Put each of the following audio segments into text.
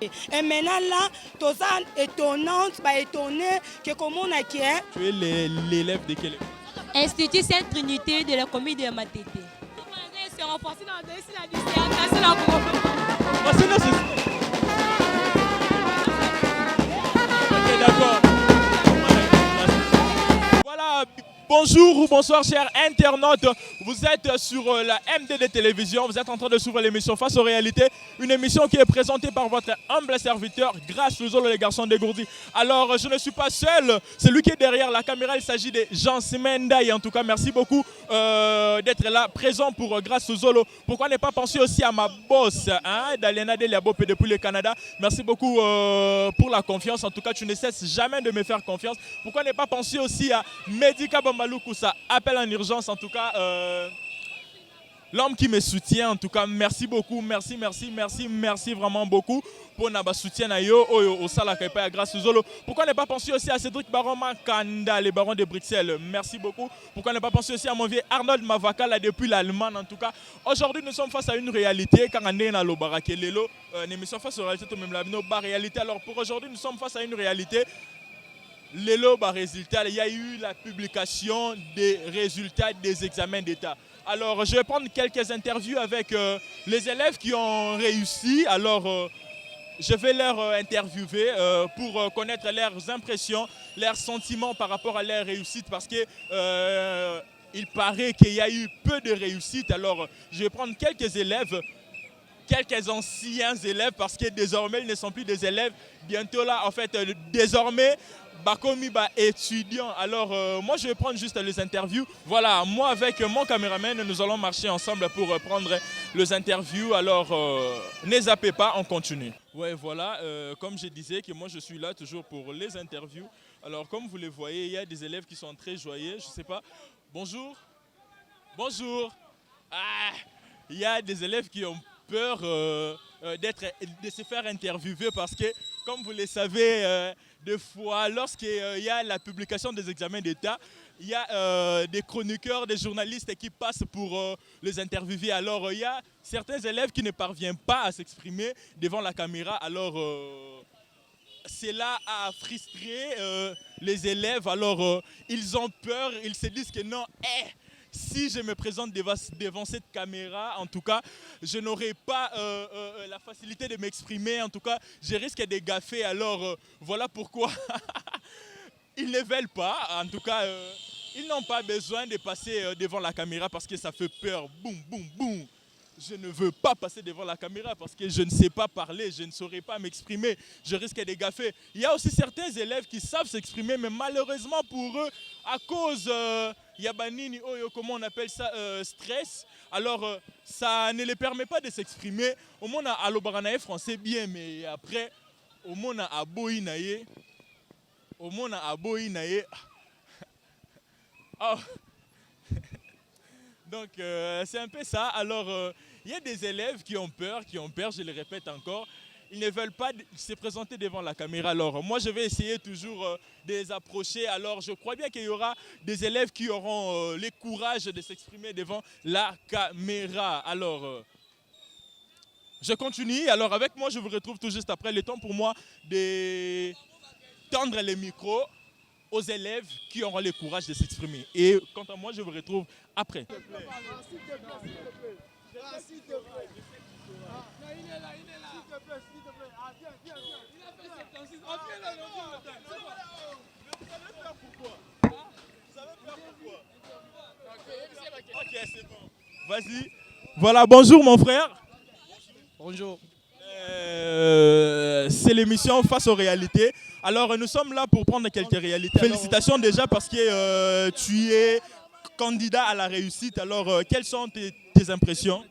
Et maintenant là, tout ça étonnante, étonné que comment on a qui est. Tu es l'élève de quelle école? Institut Sainte-Trinité de la commune de Matete. Ok, d'accord. Voilà, bonjour ou bonsoir chers internautes. Vous êtes sur la MDD Télévision, vous êtes en train de suivre l'émission Face aux réalités. Une émission qui est présentée par votre humble serviteur, Grâce Luzolo, les garçons dégourdis. Alors, je ne suis pas seul, c'est lui qui est derrière la caméra, il s'agit de Jean Simendaï. En tout cas, merci beaucoup d'être là, présent pour Grâce Luzolo. Pourquoi ne pas penser aussi à ma boss, Daliana Deliabopé depuis le Canada. Merci beaucoup pour la confiance. En tout cas, tu ne cesses jamais de me faire confiance. Pourquoi ne pas penser aussi à Medika Bambalou Koussa, appel en urgence, en tout cas. L'homme qui me soutient, en tout cas, merci beaucoup, merci vraiment beaucoup pour notre soutien au Sala Kaipa Grâce Zolo. Pourquoi ne pas penser aussi à Cédric Baron Makanda, les barons de Bruxelles, merci beaucoup. Pourquoi ne pas penser aussi à mon vieux Arnold Mavaka, là, depuis l'Allemagne, en tout cas. Aujourd'hui, nous sommes face à une réalité, quand on est dans le Barakelelo, nous sommes face à une réalité, même la réalité. Alors pour aujourd'hui, nous sommes face à une réalité. Lélo, résultat, il y a eu la publication des résultats des examens d'État. Alors, je vais prendre quelques interviews avec les élèves qui ont réussi. Alors, je vais leur interviewer pour connaître leurs impressions, leurs sentiments par rapport à leur réussite. Parce que il paraît qu'il y a eu peu de réussite. Alors, je vais prendre quelques élèves, quelques anciens élèves, parce que désormais, ils ne sont plus des élèves. Bientôt là, en fait, désormais, Bakomi étudiant. Alors moi je vais prendre juste les interviews. Voilà, moi avec mon caméraman, nous allons marcher ensemble pour prendre les interviews. Alors ne zappez pas, on continue. Ouais, voilà, comme je disais que moi je suis là toujours pour les interviews. Alors comme vous les voyez, il y a des élèves qui sont très joyeux, je sais pas. Bonjour. Bonjour. Ah, il y a des élèves qui ont peur de se faire interviewer parce que, comme vous le savez, des fois, lorsqu'il y a la publication des examens d'État, il y a des chroniqueurs, des journalistes qui passent pour les interviewer. Alors, il y a certains élèves qui ne parviennent pas à s'exprimer devant la caméra. Alors, cela a frustré les élèves. Alors, ils ont peur, ils se disent que non, si je me présente devant cette caméra, en tout cas, je n'aurai pas la facilité de m'exprimer. En tout cas, je risque de gaffer. Alors, voilà pourquoi ils ne veulent pas. En tout cas, ils n'ont pas besoin de passer devant la caméra parce que ça fait peur. Boum, boum, boum. Je ne veux pas passer devant la caméra parce que je ne sais pas parler, je ne saurais pas m'exprimer, je risque de gaffer. Il y a aussi certains élèves qui savent s'exprimer, mais malheureusement pour eux, à cause yabanini, comment on appelle ça, stress, alors ça ne les permet pas de s'exprimer. Au moins, à l'Obaranae français bien, mais après, au moins à Boïnaye, au moins à Boïnaye. Oh. Donc c'est un peu ça. Alors il y a des élèves qui ont peur, je le répète encore. Ils ne veulent pas se présenter devant la caméra. Alors moi je vais essayer toujours de les approcher. Alors je crois bien qu'il y aura des élèves qui auront le courage de s'exprimer devant la caméra. Alors je continue. Alors avec moi je vous retrouve tout juste après. Le temps pour moi de tendre les micros aux élèves qui auront le courage de s'exprimer. Et quant à moi, je vous retrouve après. S'il te plaît. S'il te plaît. S'il te plaît. Non, il est là, il est là. S'il te plaît, s'il te plaît. Ah, viens, viens, viens. Il a fait 76. Ah, viens là, vous savez faire pourquoi? Vous savez faire pourquoi? Ok, c'est bon. Vas-y. Voilà, bonjour mon frère. Bonjour. C'est l'émission Face aux réalités. Alors nous sommes là pour prendre quelques réalités. Félicitations déjà parce que tu es candidat à la réussite. Alors quelles sont tes impressions?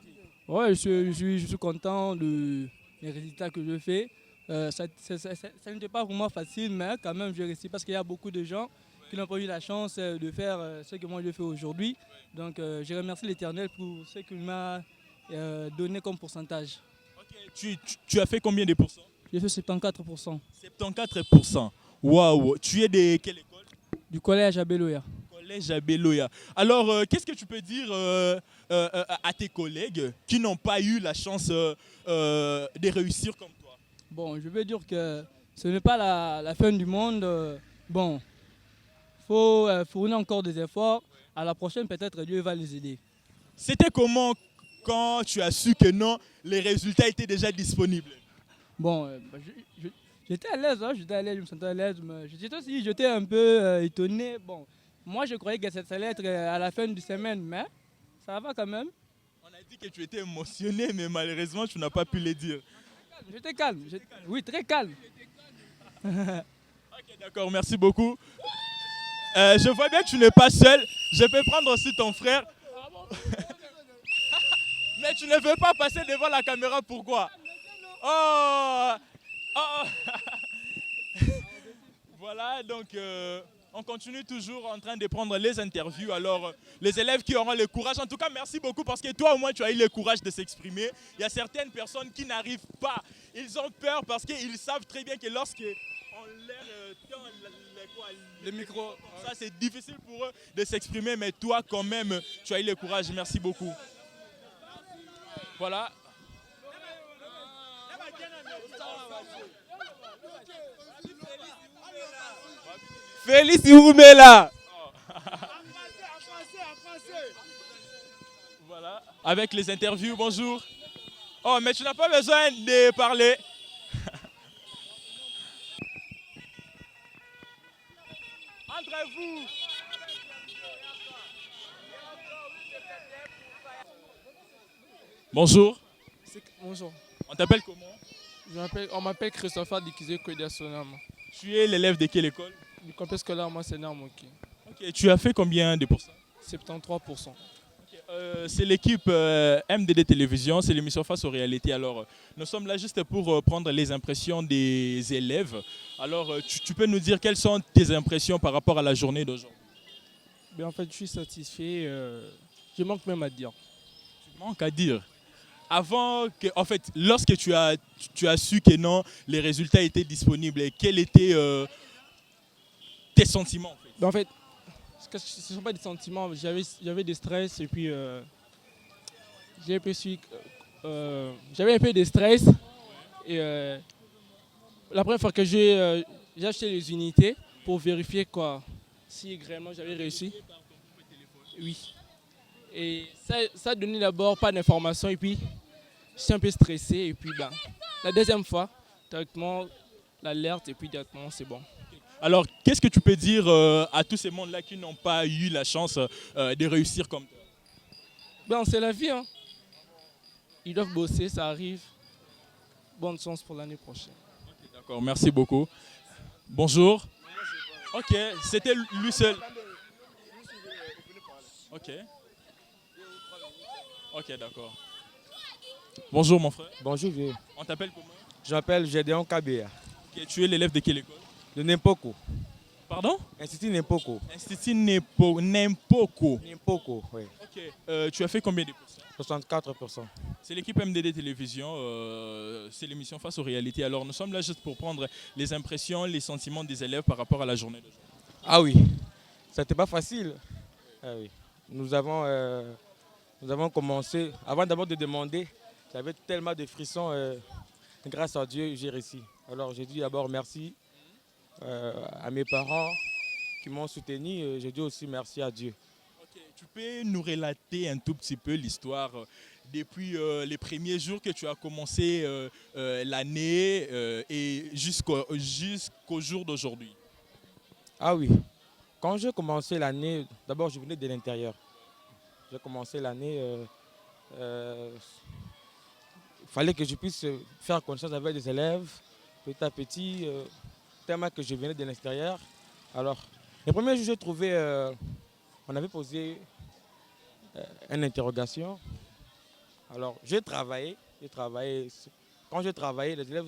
Ouais, je suis content des résultats que je fais. Ça n'était pas vraiment facile, mais quand même j'ai réussi parce qu'il y a beaucoup de gens qui n'ont pas eu la chance de faire ce que moi je fais aujourd'hui. Donc je remercie l'Éternel pour ce qu'il m'a donné comme pourcentage. Okay. Tu as fait combien de pourcents? J'ai fait 74%. 74%. Waouh. Tu es de quelle école? Du collège à Beloya. Collège à Beloya. Alors, qu'est-ce que tu peux dire à tes collègues qui n'ont pas eu la chance de réussir comme toi? Bon, je veux dire que ce n'est pas la fin du monde. Bon, il faut fournir encore des efforts. À la prochaine, peut-être Dieu va les aider. C'était comment quand tu as su que non, les résultats étaient déjà disponibles? Bon, j'étais à l'aise, hein, j'étais à l'aise, je me sentais à l'aise. Mais j'étais un peu étonné. Bon, moi, je croyais que ça allait être à la fin de semaine, mais ça va quand même. On a dit que tu étais émotionné, mais malheureusement, tu n'as pas pu le dire. J'étais calme, oui, très calme. Ok, d'accord, merci beaucoup. Je vois bien que tu n'es pas seul. Je peux prendre aussi ton frère. Mais tu ne veux pas passer devant la caméra, pourquoi? Oh, oh. Voilà, donc on continue toujours en train de prendre les interviews. Alors, les élèves qui auront le courage, en tout cas, merci beaucoup parce que toi, au moins, tu as eu le courage de s'exprimer. Il y a certaines personnes qui n'arrivent pas. Ils ont peur parce qu'ils savent très bien que lorsque on leur tend le micro, ça, c'est difficile pour eux de s'exprimer. Mais toi, quand même, tu as eu le courage. Merci beaucoup. Voilà. Félix Oumela. Voilà, avec les interviews, bonjour. Oh, mais tu n'as pas besoin de parler. Entre vous. Bonjour. Bonjour, On t'appelle comment? on m'appelle Christopher Dikizé Kodasonam. Tu es l'élève de quelle école? Du complexe scolaire Monseigneur Moki. Ok, tu as fait combien de pourcents? 73%. C'est l'équipe MDD Télévision, c'est l'émission Face aux réalités. Alors, nous sommes là juste pour prendre les impressions des élèves. Alors, tu peux nous dire quelles sont tes impressions par rapport à la journée d'aujourd'hui? Mais en fait, je suis satisfait. Je manque même à dire. Tu manques à dire. Avant que, en fait, lorsque tu as su que non, les résultats étaient disponibles, et quels étaient tes sentiments en fait? Mais en fait, ce ne sont pas des sentiments. J'avais des stress et puis j'avais un peu de stress. Et la première fois que j'ai acheté les unités pour vérifier quoi, si réellement j'avais réussi. Oui. Et ça donnait d'abord pas d'informations et puis j'étais un peu stressé et puis ben, la deuxième fois, directement l'alerte et puis directement c'est bon. Alors, qu'est-ce que tu peux dire à tous ces mondes-là qui n'ont pas eu la chance de réussir comme toi? Ben, c'est la vie, hein. Ils doivent bosser, ça arrive. Bonne chance pour l'année prochaine. Okay, d'accord, merci beaucoup. Bonjour. Ok, c'était lui seul. Ok. Ok, d'accord. Bonjour mon frère. Bonjour, vieux. On t'appelle comment? Je m'appelle Gédéon Kabea, Ok, tu es l'élève de quelle école? de Nempoko. Pardon? Institut Nempoko. Institut Nempoko. Nempoko, oui. Ok, tu as fait combien de pourcents? 64%. C'est l'équipe MDD Télévision, c'est l'émission Face aux réalités. Alors nous sommes là juste pour prendre les impressions, les sentiments des élèves par rapport à la journée d'aujourd'hui. Ah oui, ça n'était pas facile. Ah oui. Nous avons commencé, avant d'abord de demander, j'avais tellement de frissons. Grâce à Dieu, j'ai réussi. Alors j'ai dit d'abord merci à mes parents qui m'ont soutenu. J'ai dit aussi merci à Dieu. Okay. Tu peux nous relater un tout petit peu l'histoire depuis les premiers jours que tu as commencé l'année et jusqu'au jour d'aujourd'hui? Ah oui, quand j'ai commencé l'année, d'abord je venais de l'intérieur. J'ai commencé l'année, il fallait que je puisse faire connaissance avec des élèves, petit à petit, tellement que je venais de l'extérieur. Alors, les premiers jours, j'ai trouvé, on avait posé une interrogation. Alors, j'ai travaillé. Quand j'ai travaillé, les élèves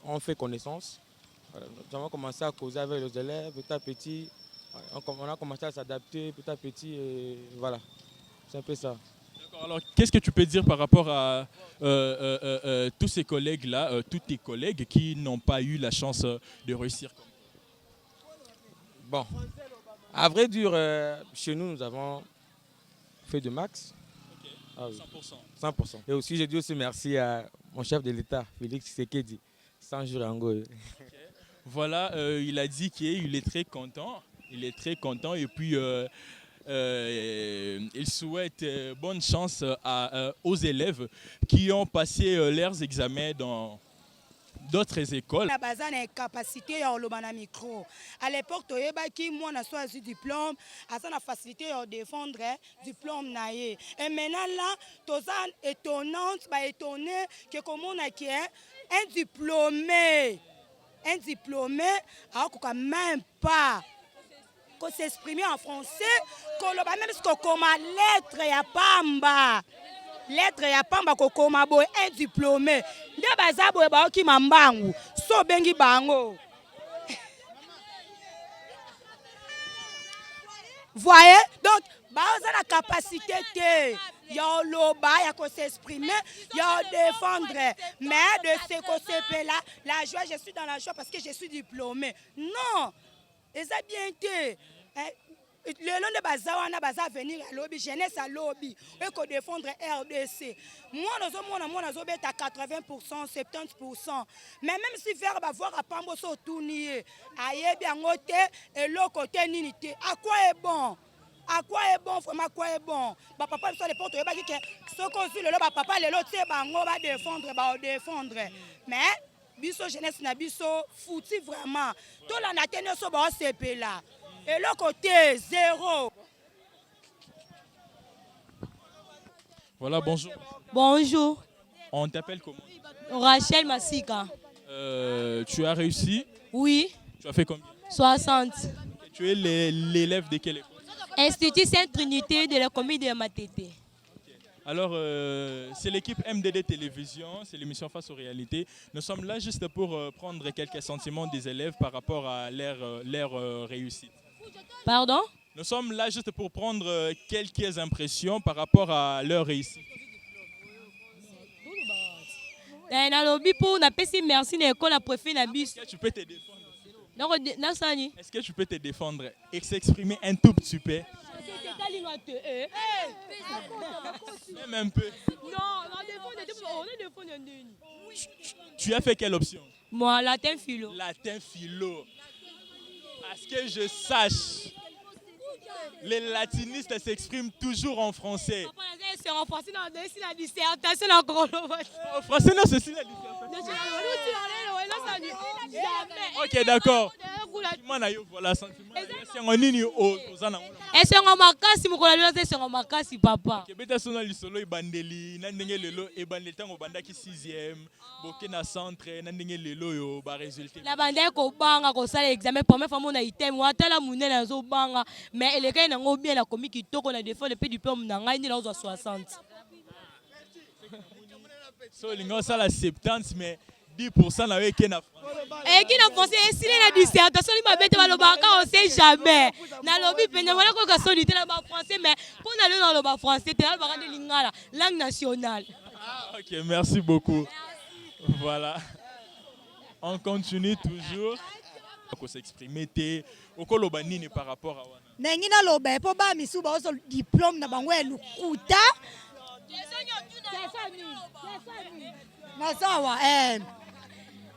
ont fait connaissance. Nous avons commencé à causer avec les élèves, petit à petit. On a commencé à s'adapter petit à petit, et voilà. C'est un peu ça. Alors, qu'est-ce que tu peux dire par rapport à tous ces collègues-là, tous tes collègues qui n'ont pas eu la chance de réussir? Bon, à vrai dire, chez nous, nous avons fait de max. Okay. Ah oui. 100%. 100%. Et aussi, j'ai dit aussi merci à mon chef de l'État, Félix Tshisekedi. 100 jours en Angola. Voilà, il a dit qu'il est très content. Il est très content et puis il souhaite bonne chance aux élèves qui ont passé leurs examens dans d'autres écoles. Na baza na capacité ya oloba na micro. À l'époque toyebaki mwana so azu diplôme, asa na facilité ya défendre diplôme na ye. Et maintenant là, toza étonnante, ba étonné que comment on a qui un diplômé alors qu'on même pas s'exprimer en français, koloba même ce qu'on comme lettre ya pamba. Lettre ya pamba kokoma boy un diplômé nde baza boy ba ki mambangu so bengi bango. Voyez donc baza la capacité te ya loba ya ko s'exprimer ya défendre mais de ce côté là la joie, je suis dans la joie parce que je suis diplômé. Non, et ça bien été le long de baza wana baza venir à lobby jeunesse à lobby et ko défendre RDC. Moi nazo beta 80% 70%. Mais même si faire ba voir à pambo so tournier ayebi angote et l'autre côté nini te. À quoi est bon? À quoi est bon vraiment, à quoi est bon? Ba papa so les portes ba ki ke so konsu le ba papa le lot te bango ba défendre. Mais biso jeunesse na biso fouti vraiment. To la na tene so ba CP là. Et le côté zéro. Voilà, bonjour. Bonjour. On t'appelle comment? Rachel Massika. Tu as réussi? Oui. Tu as fait combien? 60. Tu es l'élève de quelle école? Institut Sainte-Trinité de la commune de Matete. Alors, c'est l'équipe MDD Télévision, c'est l'émission Face aux réalités. Nous sommes là juste pour prendre quelques sentiments des élèves par rapport à leur réussite. Pardon? Nous sommes là juste pour prendre quelques impressions par rapport à leur réussite. Merci l'école a préféré la bus. Est-ce que tu peux te défendre? Est-ce que tu peux te défendre et s'exprimer un tout petit peu? Même un peu. Tu as fait quelle option? Moi, latin philo. Latin philo. À ce que je sache, les latinistes s'expriment toujours en français. En français, non, c'est la dissertation. En français, non, c'est la dissertation. Ok, d'accord. Voilà, sentiment. Est-ce qu'on makasi mukula c'est on makasi papa. Kebeta sona lisolo ibandeli na ndenge lelo ebandeli tango bandaki 6e bokena centre na ndenge lelo yo ba résultat. La bande ko banga ko sala examen première fois mon item watala munene zo banga mais eleka na ngo bien la komi kitoko na défaut le peu du diplôme na ngai ni na 60. So lingo sala 70 mais 10% na weke na et qui n'a pensé essayer la dissertation il m'a bête balobaka on sait jamais na lobby penya wala ko ka solité na ba français mais pour aller dans le bas français te ba rendre lingala langue nationale. OK, merci beaucoup. Voilà. On continue toujours à s'exprimer te okoloba nini par rapport à wana. Nengina loba po ba misu ba so diplôme na bango elukuta. Na sawa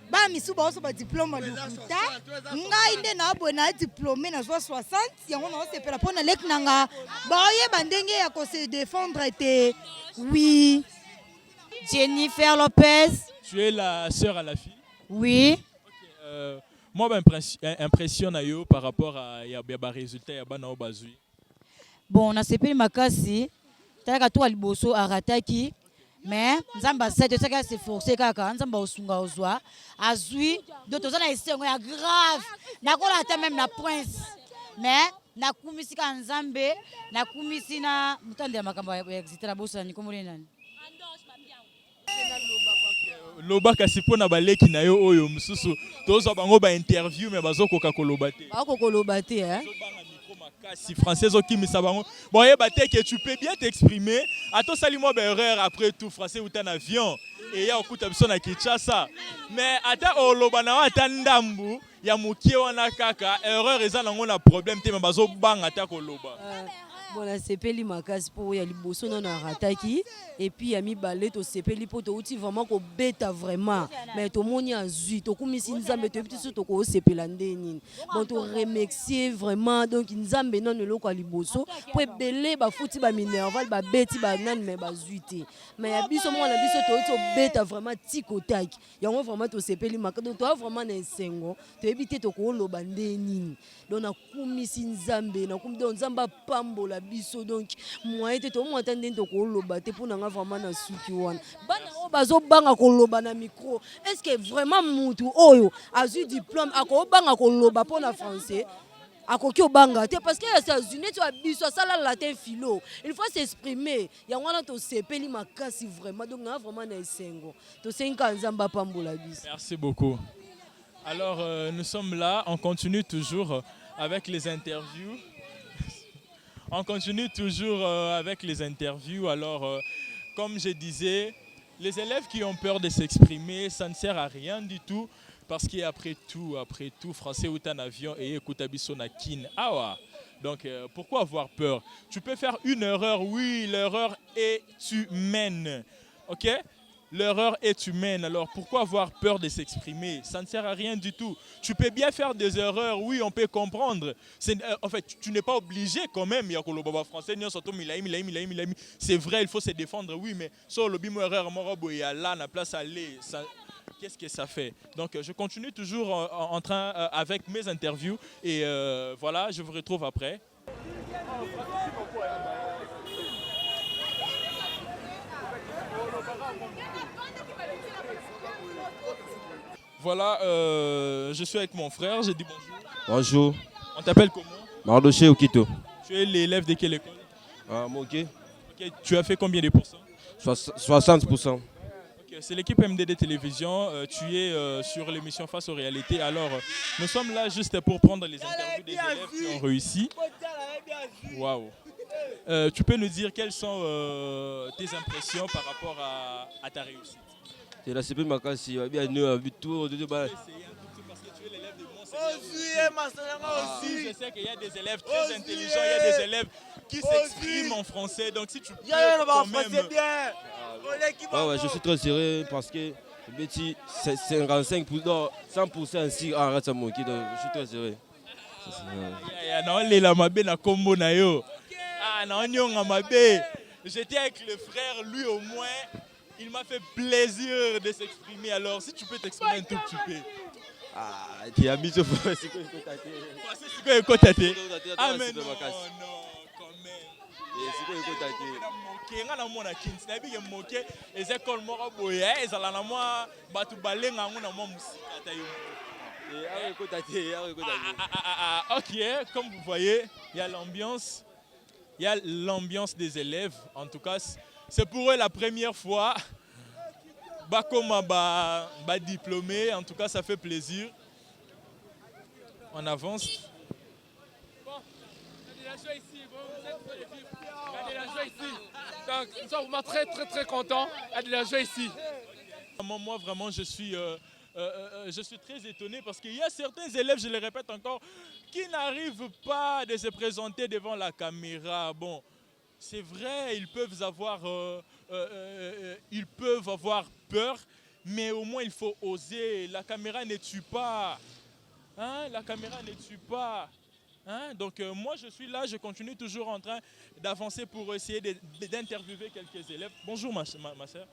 ba misu ba so ba diplôme lukuta ngai nde na bo na diplômé na 60 yango na se pela pona lek nanga ba ye bandenge ya ko se défendre te. Oui. Jennifer Lopez. Tu es la sœur à la fille? Oui. Okay, moi impressionne yo par rapport à ya résultat ya bana bazui. Bon, on a sepeli makasi taka to liboso arataki mais nzamba sete seka se forcer kaka nzamba osunga ozwa azui d'autres na esengo ya grave nakola ata même na prince mais nakumisi ka nzambe nakumisi na mutande ya makambo ya exiter la bosa ni komole nani loba kasi pona baleki na yo oyo mususu tozo bango ba interview mais bazokoka koloba te bakokoloba te si français qui me savent bon que tu peux bien t'exprimer à toi sali moi erreur après tout français ou un avion et ya okuta biso na Kinshasa mais ata oloba na ata ndambu ya mukie wana kaka erreur eza nango na problème te mais bazo banga ata koloba Bon, nasepeli makasi po ya liboso na arataki et puis ya mibale tosepeli po touti vraiment kobeta vraiment mais tomoni azui tokumisi nzambe toyebi so tokosepela nde nini bon to remercier vraiment donc nzambe non eloko ya liboso po ebele bafuti baminerval babeti banani mais bazwi te mais ya biso mwana biso touti obeta vraiment tikotaki yango vraiment tosepeli makasi donc toa vraiment na esengo toyebi te tokoloba nde nini donc nakumisi nzambe nakumisi donc nzambe apambola biso donc moyen te to mwata ndeni to koloba te pour nanga vraiment na suki wana bana o bazo banga koloba na micro est-ce que vraiment mutu oyo azu diplôme akobanga koloba pour na français akoki obanga te parce que les États-Unis tu abiso sala latin philo il faut s'exprimer ya wana to sepeli makasi vraiment donc na vraiment na esengo to senga nzamba pambola biso. Merci beaucoup. Alors nous sommes là, on continue toujours avec les interviews. On continue toujours avec les interviews. Alors, comme je disais, les élèves qui ont peur de s'exprimer, ça ne sert à rien du tout. Parce qu'après tout, français ou un avion et écoute na kin. Ah ouais. Donc, pourquoi avoir peur? Tu peux faire une erreur, oui, l'erreur est humaine. Ok? L'erreur est humaine, alors pourquoi avoir peur de s'exprimer? Ça ne sert à rien du tout. Tu peux bien faire des erreurs, oui, on peut comprendre. En fait, tu n'es pas obligé quand même. C'est vrai, il faut se défendre, oui, mais sur le bimo erreur, la place à aller, qu'est-ce que ça fait? Donc, je continue toujours en train avec mes interviews et voilà, je vous retrouve après. Voilà, je suis avec mon frère, j'ai dit bonjour. Bonjour. On t'appelle comment? Mardoché Okito. Tu es l'élève de quelle école? Moké. Ok, tu as fait combien de pourcents? 60%. Ok, c'est l'équipe MDD Télévision, tu es sur l'émission Face aux réalités. Alors, nous sommes là juste pour prendre les interviews des élèves qui ont réussi. Waouh. Tu peux nous dire quelles sont tes impressions par rapport à ta réussite? C'est la CP Makasi, bien nous a vu tout de balles. Je sais qu'il y a des élèves très intelligents, il y a des élèves qui s'expriment en français. Donc si tu peux quand même... Ouais, je suis très sérieux parce que c'est 55%, 100% ainsi en reste à Moké, donc je suis très sérieux. J'étais avec le frère, lui au moins. Il m'a fait plaisir de s'exprimer. Alors, si tu peux t'exprimer un tout petit peu. Ah, tu as mis ce fond. C'est quoi il faut tater? Ah, mais non, quand même. C'est quoi il faut tater? Ok, comme vous voyez, il y a l'ambiance. Il y a l'ambiance des élèves. En tout cas, c'est pour eux la première fois. Comme diplômé, en tout cas, ça fait plaisir. On avance. Bon, il y a des joie ici. Il y a de la joie ici. Donc, nous sommes vraiment très, très, très contents. Il y a de la joie ici. Moi, vraiment, je suis très étonné parce qu'il y a certains élèves, je le répète encore, qui n'arrivent pas à se présenter devant la caméra. Bon, c'est vrai, ils peuvent avoir peur, mais au moins il faut oser. La caméra ne tue pas. Hein? La caméra ne tue pas. Hein? Donc moi je suis là, je continue toujours en train d'avancer pour essayer d'interviewer quelques élèves. Bonjour ma soeur.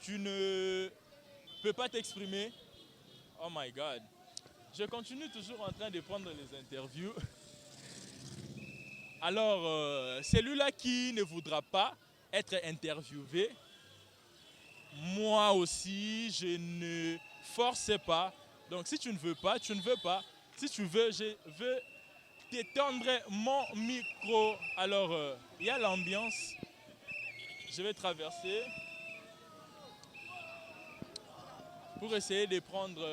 Tu ne peux pas t'exprimer? Oh my God. Je continue toujours en train de prendre les interviews. Alors, celui-là qui ne voudra pas être interviewé, moi aussi, je ne force pas. Donc, si tu ne veux pas, tu ne veux pas. Si tu veux, je veux t'étendre mon micro. Alors, il y a l'ambiance. Je vais traverser pour essayer de prendre...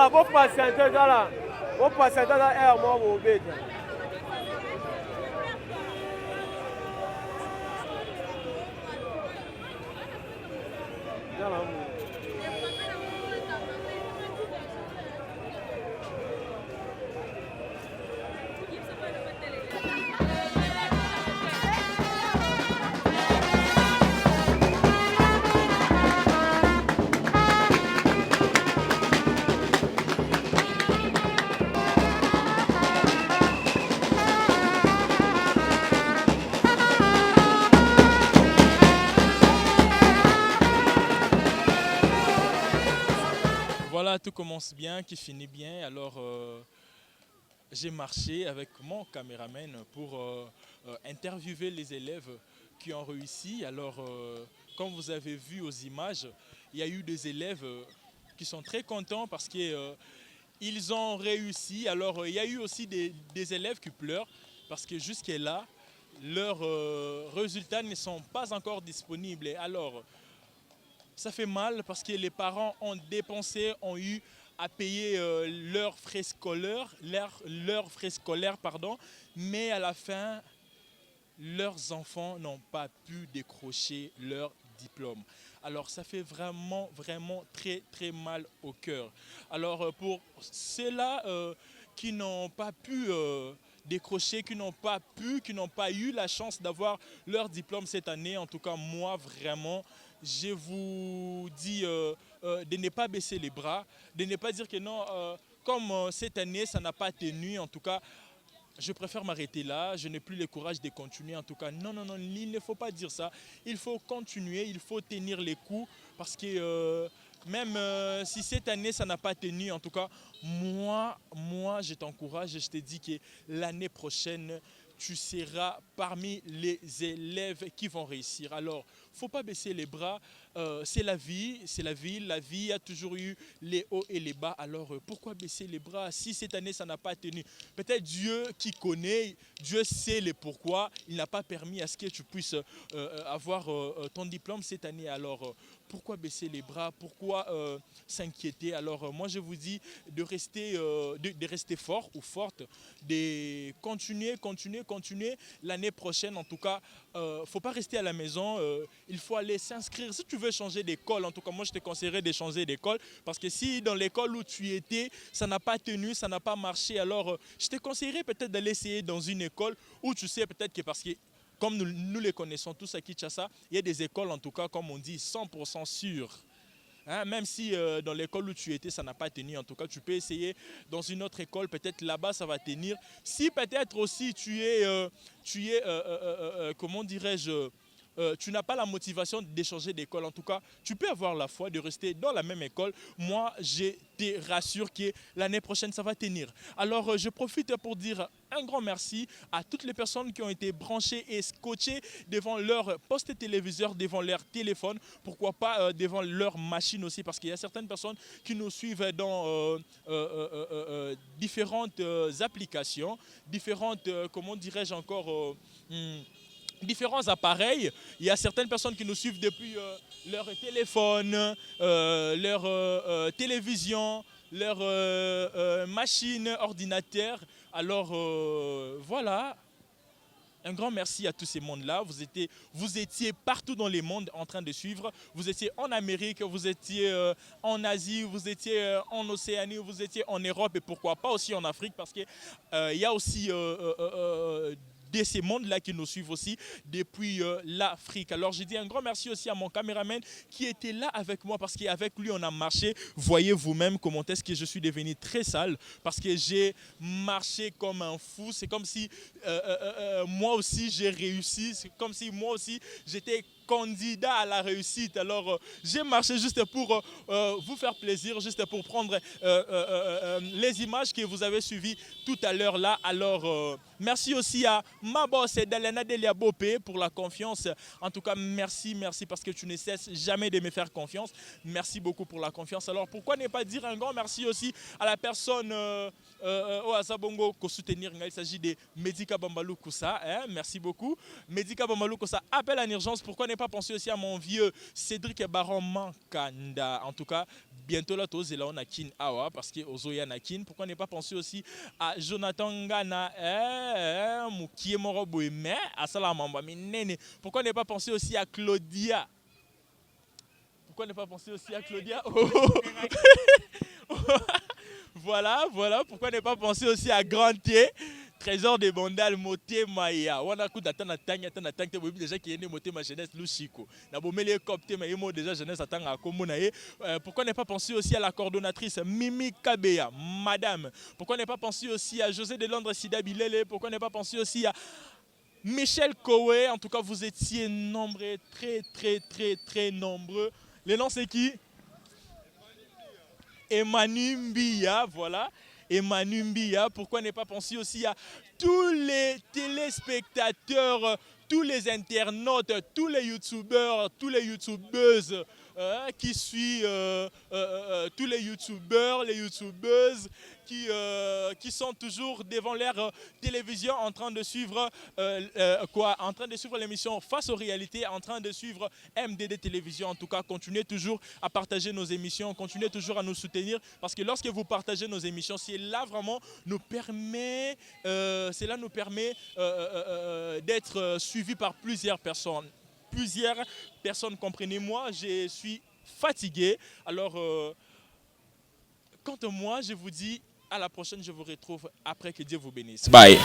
Vou patienter là. Vou patienter dans l'air, moi, mon bête. Voilà, tout commence bien, qui finit bien. Alors, j'ai marché avec mon caméraman pour interviewer les élèves qui ont réussi. Alors, comme vous avez vu aux images, il y a eu des élèves qui sont très contents parce qu'ils ont réussi. Alors, il y a eu aussi des élèves qui pleurent parce que jusqu'à là, leurs résultats ne sont pas encore disponibles. Et alors, ça fait mal parce que les parents ont dépensé, ont eu à payer leurs frais scolaires, mais à la fin, leurs enfants n'ont pas pu décrocher leur diplôme. Alors ça fait vraiment, vraiment très, très mal au cœur. Alors pour ceux-là qui n'ont pas pu décrocher, qui n'ont pas eu la chance d'avoir leur diplôme cette année, en tout cas moi vraiment, je vous dis de ne pas baisser les bras, de ne pas dire que non, comme cette année ça n'a pas tenu, en tout cas je préfère m'arrêter là, je n'ai plus le courage de continuer. En tout cas, non, non, non, il ne faut pas dire ça. Il faut continuer, il faut tenir les coups parce que même si cette année, ça n'a pas tenu, en tout cas, moi je t'encourage et je te dis que l'année prochaine, tu seras parmi les élèves qui vont réussir. Alors, il ne faut pas baisser les bras. C'est la vie, La vie a toujours eu les hauts et les bas. Alors, pourquoi baisser les bras si cette année, ça n'a pas tenu? Peut-être Dieu qui connaît, Dieu sait le pourquoi. Il n'a pas permis à ce que tu puisses avoir ton diplôme cette année. Alors, pourquoi baisser les bras? Pourquoi s'inquiéter? Alors moi je vous dis de rester fort ou forte, de continuer l'année prochaine. En tout cas, faut pas rester à la maison, il faut aller s'inscrire. Si tu veux changer d'école, en tout cas moi je te conseillerais de changer d'école, parce que si dans l'école où tu étais, ça n'a pas tenu, ça n'a pas marché, alors je te conseillerais peut-être d'aller essayer dans une école où tu sais peut-être que parce que comme nous les connaissons tous à Kinshasa, il y a des écoles, en tout cas, comme on dit, 100% sûres. Hein, même si dans l'école où tu étais, ça n'a pas tenu, en tout cas, tu peux essayer dans une autre école, peut-être là-bas, ça va tenir. Si peut-être aussi comment dirais-je, tu n'as pas la motivation d'échanger d'école, en tout cas, tu peux avoir la foi de rester dans la même école. Moi, je te rassure que l'année prochaine, ça va tenir. Alors, je profite pour dire un grand merci à toutes les personnes qui ont été branchées et scotchées devant leur poste téléviseur, devant leur téléphone, pourquoi pas devant leur machine aussi, parce qu'il y a certaines personnes qui nous suivent dans différentes applications, différentes, comment dirais-je encore, différents appareils. Il y a certaines personnes qui nous suivent depuis leur téléphone, leur télévision, leur machine, ordinateur. Alors voilà, un grand merci à tous ces mondes-là. Vous étiez partout dans les mondes en train de suivre. Vous étiez en Amérique, vous étiez en Asie, vous étiez en Océanie, vous étiez en Europe et pourquoi pas aussi en Afrique, parce qu'il y a aussi de ces mondes-là qui nous suivent aussi depuis l'Afrique. Alors je dis un grand merci aussi à mon caméraman qui était là avec moi, parce qu'avec lui on a marché. Voyez vous-même comment est-ce que je suis devenu très sale, parce que j'ai marché comme un fou. C'est comme si moi aussi j'ai réussi, c'est comme si moi aussi j'étais candidat à la réussite. Alors j'ai marché juste pour vous faire plaisir, juste pour prendre les images que vous avez suivies tout à l'heure là. Alors merci aussi à ma boss Dalena Delia Bopé pour la confiance. En tout cas merci parce que tu ne cesses jamais de me faire confiance. Merci beaucoup pour la confiance. Alors pourquoi ne pas dire un grand merci aussi à la personne au Azabongo pour soutenir. Il s'agit de Medika Bambalou Koussa, hein? Merci beaucoup. Medika Bambalou Koussa appelle en urgence. Pourquoi ne pas penser aussi à mon vieux Cédric Baron Mankanda? En tout cas, bientôt là, tous là on a Kin Awa parce que Ozoya Nakin. Pourquoi ne pas penser aussi à Jonathan Ngana, Moukie Moroboui, mais à Salamamba Minene. Pourquoi ne pas penser aussi à Claudia? Pourquoi ne pas penser aussi à Claudia? Voilà. Pourquoi ne pas penser aussi à Grantier, Trésor des Bandal, Moté Maya. On a coup d'attendre déjà qui est né Moté ma jeunesse Lushiko. Na bomele copté mais moi déjà jeunesse attend à Komunaye. Pourquoi ne pas penser aussi à la coordonnatrice Mimi Kabeya, madame. Pourquoi ne pas penser aussi à José de Londres Sida Bilele. Pourquoi ne pas penser aussi à Michel Kowe. En tout cas, vous étiez nombreux, très nombreux. Les noms c'est qui? Emmanuel Mbia, voilà. Emmanuel Mbia, pourquoi ne pas penser aussi à tous les téléspectateurs, tous les internautes, tous les youtubeurs, tous les youtubeuses qui suivent, tous les youtubeurs, les youtubeuses qui sont toujours devant leur télévision en train de suivre en train de suivre l'émission Face aux réalités, en train de suivre MDD Télévision. En tout cas, continuez toujours à partager nos émissions, continuez toujours à nous soutenir, parce que lorsque vous partagez nos émissions, cela vraiment nous permet, d'être suivis par plusieurs personnes. Comprenez-moi, je suis fatigué. Alors, quant à moi, je vous dis à la prochaine, je vous retrouve après, que Dieu vous bénisse. Bye.